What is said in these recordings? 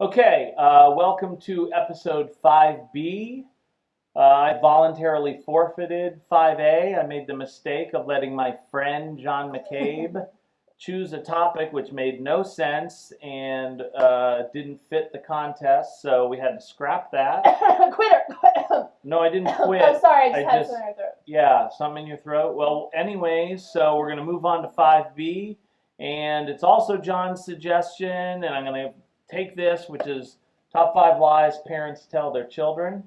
Okay, welcome to episode 5B. I voluntarily forfeited 5A. I made the mistake of letting my friend John McCabe choose a topic which made no sense and didn't fit the contest, so we had to scrap that. Quitter. No, I didn't quit. I'm sorry, I just I had just, something in my throat. yeah, something in your throat. Well, anyways, so we're going to move on to 5B, and it's also John's suggestion, and I'm going to take this, which is top 5 lies parents tell their children.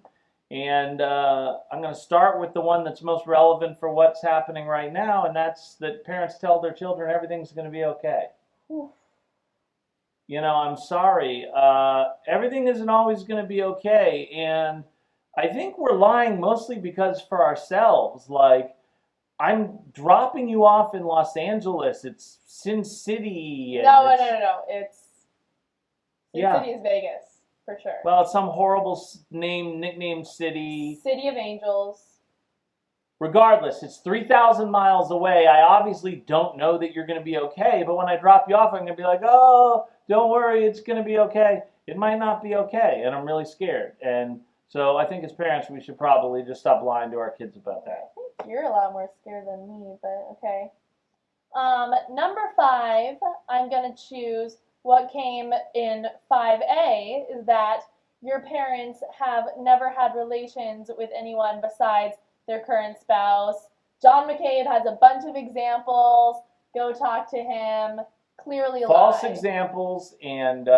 And I'm going to start with the one that's most relevant for what's happening right now, and that's that parents tell their children everything's going to be okay. Oof. You know, I'm sorry. Everything isn't always going to be okay, and I think we're lying mostly because for ourselves. Like, I'm dropping you off in Los Angeles. It's Sin City. And No, it's, no, no, no. It's Sin yeah. City is Vegas for sure. Well, it's some horrible nickname city. City of Angels. Regardless, it's 3,000 miles away. I obviously don't know that you're going to be okay, but when I drop you off, I'm going to be like, oh, don't worry, it's going to be okay. It might not be okay, and I'm really scared. And so I think as parents, we should probably just stop lying to our kids about that. I think you're a lot more scared than me, but okay. Number 5, I'm gonna choose what came in 5A is that your parents have never had relations with anyone besides their current spouse. John McCabe has a bunch of examples. Go talk to him. Clearly a False lie. examples and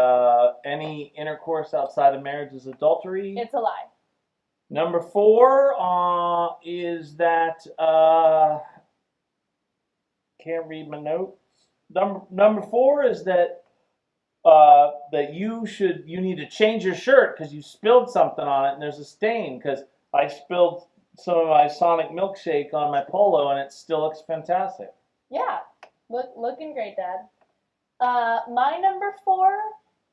any intercourse outside of marriage is adultery. It's a lie. Number 4 is that can't read my notes. Number 4 is that that you need to change your shirt because you spilled something on it and there's a stain because I spilled some of my Sonic milkshake on my polo and it still looks fantastic. Yeah, looking great, Dad. My number 4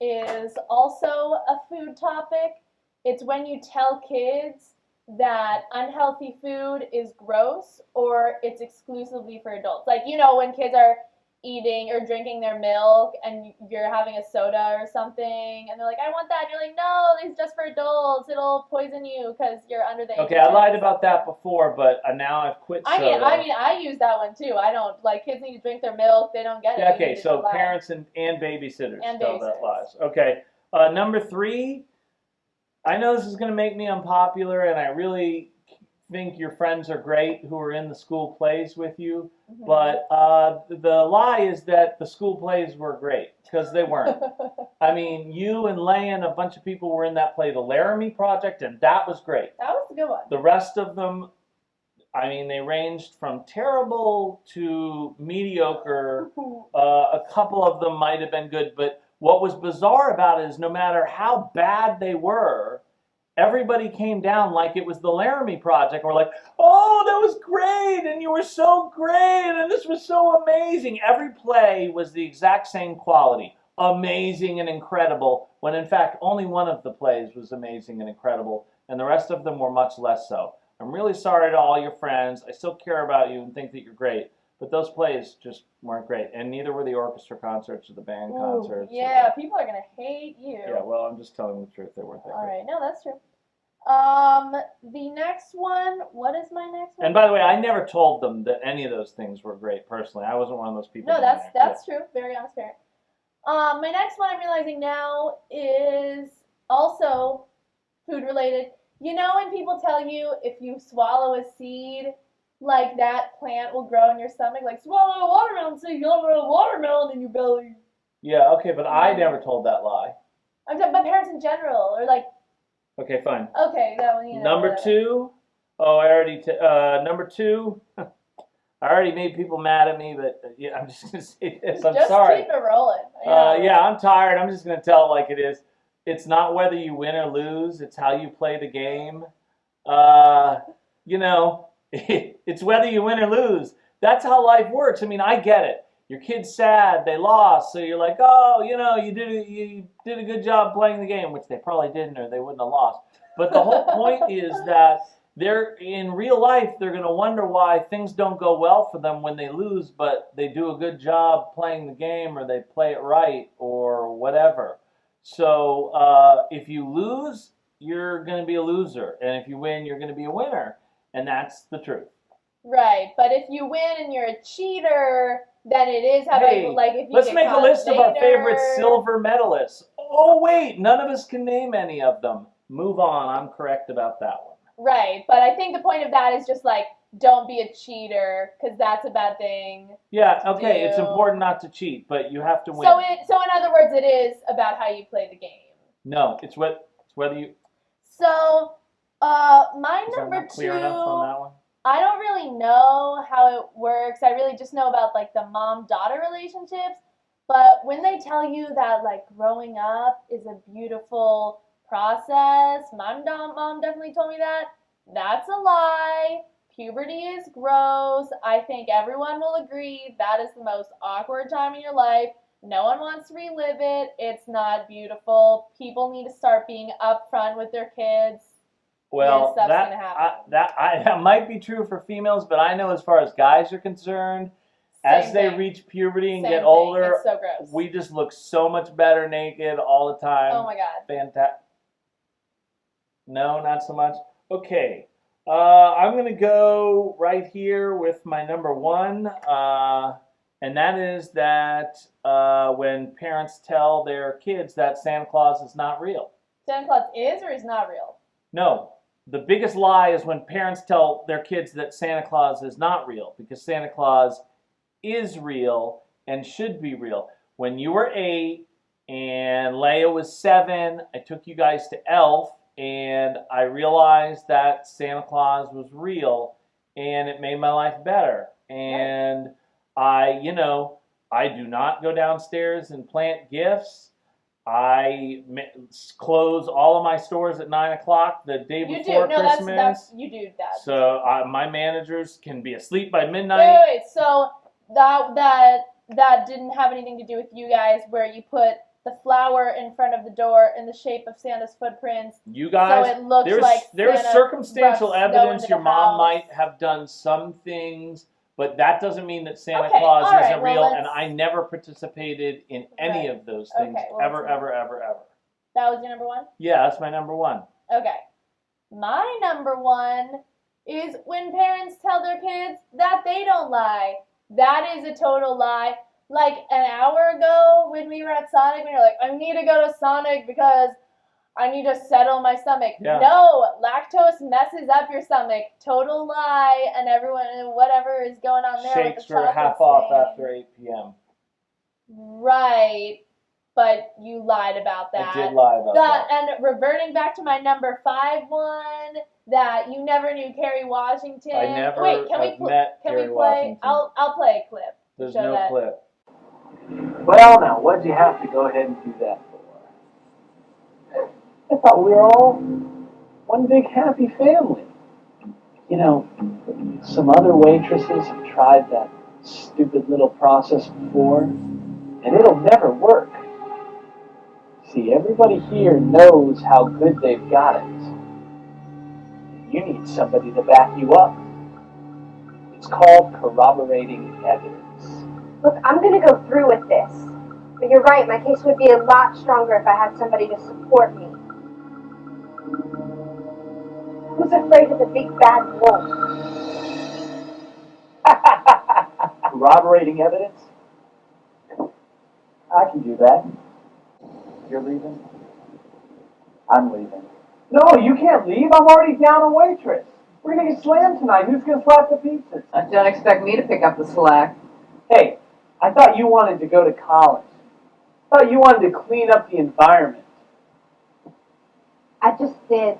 is also a food topic. It's when you tell kids that unhealthy food is gross or it's exclusively for adults. Like, you know, when kids are eating or drinking their milk and you're having a soda or something and they're like, I want that. And you're like, no, it's just for adults. It'll poison you because you're under the age Okay, of I 10. lied about that before, but now I've quit soda. I use that one too. I don't, like, kids need to drink their milk. They don't get it. Yeah, okay, so parents and babysitters tell that lies. Okay, number 3, I know this is going to make me unpopular, and I really think your friends are great who are in the school plays with you, but the lie is that the school plays were great, because they weren't. I mean, you and Leigh and a bunch of people were in that play, the Laramie Project, and that was great. That was a good one. The rest of them, I mean, they ranged from terrible to mediocre. A couple of them might have been good, but what was bizarre about it is no matter how bad they were, everybody came down like it was the Laramie Project. We're like, oh, that was great, and you were so great, and this was so amazing. Every play was the exact same quality, amazing and incredible, when in fact only one of the plays was amazing and incredible, and the rest of them were much less so. I'm really sorry to all your friends. I still care about you and think that you're great. But those plays just weren't great, and neither were the orchestra concerts or the band concerts. Yeah, people are gonna hate you. Yeah, well, I'm just telling the truth. They weren't that great. All right, no, that's true. The next one. What is my next one? And by the way, I never told them that any of those things were great personally. I wasn't one of those people. No, that's true. Very honest parent. My next one I'm realizing now is also food related. You know when people tell you if you swallow a seed, like that plant will grow in your stomach? Like, swallow a watermelon seed, you'll grow a watermelon in your belly. Yeah, okay, but I never told that lie. I'm talking about parents in general, or like. Okay, fine. Okay, that one, you know. Number 2. Oh, I already. Number 2. I already made people mad at me, but yeah, I'm just gonna say this. I'm sorry. Just keep it rolling. Yeah, I'm tired. I'm just gonna tell it like it is. It's not whether you win or lose. It's how you play the game. You know, it's whether you win or lose. That's how life works. I mean, I get it. Your kid's sad, they lost, so you're like, oh, you know, you did a good job playing the game, which they probably didn't, or they wouldn't have lost. But the whole point is that they're in real life, they're going to wonder why things don't go well for them when they lose, but they do a good job playing the game, or they play it right, or whatever. So if you lose, you're going to be a loser, and if you win, you're going to be a winner, and that's the truth. Right, but if you win and you're a cheater, then it is how Hey, like if you let's get make a caught list of our favorite later. silver medalists. Oh wait, none of us can name any of them. Move on. I'm correct about that one. Right, but I think the point of that is just like don't be a cheater because that's a bad thing. Yeah, okay, Do. it's important not to cheat, but you have to win. So in other words, it is about how you play the game. No, it's whether you. So, my Is that number not clear enough on that one? I don't really know how it works. I really just know about like the mom-daughter relationships. But when they tell you that like growing up is a beautiful process, my mom definitely told me that. That's a lie. Puberty is gross. I think everyone will agree that is the most awkward time in your life. No one wants to relive it. It's not beautiful. People need to start being upfront with their kids. Well, that might be true for females, but I know as far as guys are concerned, as they reach puberty and get older, it's so gross. We just look so much better naked all the time. Oh my god. Fantastic. No, not so much. Okay. I'm going to go right here with my number one, and that is that when parents tell their kids that Santa Claus is not real. Santa Claus is or is not real? No. The biggest lie is when parents tell their kids that Santa Claus is not real, because Santa Claus is real and should be real. When you were 8 and Leia was 7, I took you guys to Elf, and I realized that Santa Claus was real, and it made my life better. And I do not go downstairs and plant gifts. I close all of my stores at 9 o'clock the day before Christmas. You do that. So my managers can be asleep by midnight. Wait. So that didn't have anything to do with you guys, where you put the flower in front of the door in the shape of Santa's footprints. You guys, so it looks there's circumstantial evidence your mom might have done some things. But that doesn't mean that Santa Claus isn't real, and I never participated in any of those things, ever. That was your number one? Yeah, that's my number one. Okay. My number one is when parents tell their kids that they don't lie. That is a total lie. Like an hour ago when we were at Sonic, we were like, I need to go to Sonic because I need to settle my stomach. Yeah. No, lactose messes up your stomach. Total lie, and everyone, whatever is going on there. Shakes with the are half off after 8 p.m. Right, but you lied about that. I did lie about that. And reverting back to my number 5 one, that you never knew Kerry Washington. I never Wait, met Kerry Washington. I'll play a clip. There's no clip. Well, now, what'd you have to go ahead and do that for? I thought we were all one big happy family. You know, some other waitresses have tried that stupid little process before, and it'll never work. See, everybody here knows how good they've got it. You need somebody to back you up. It's called corroborating evidence. Look, I'm going to go through with this. But you're right, my case would be a lot stronger if I had somebody to support me. Who's afraid of the big bad wolf? Corroborating evidence? I can do that. You're leaving? I'm leaving. No, you can't leave. I'm already down a waitress. We're going to get slammed tonight. Who's going to slap the pizzas? Don't expect me to pick up the slack. Hey, I thought you wanted to go to college. I thought you wanted to clean up the environment. I just did.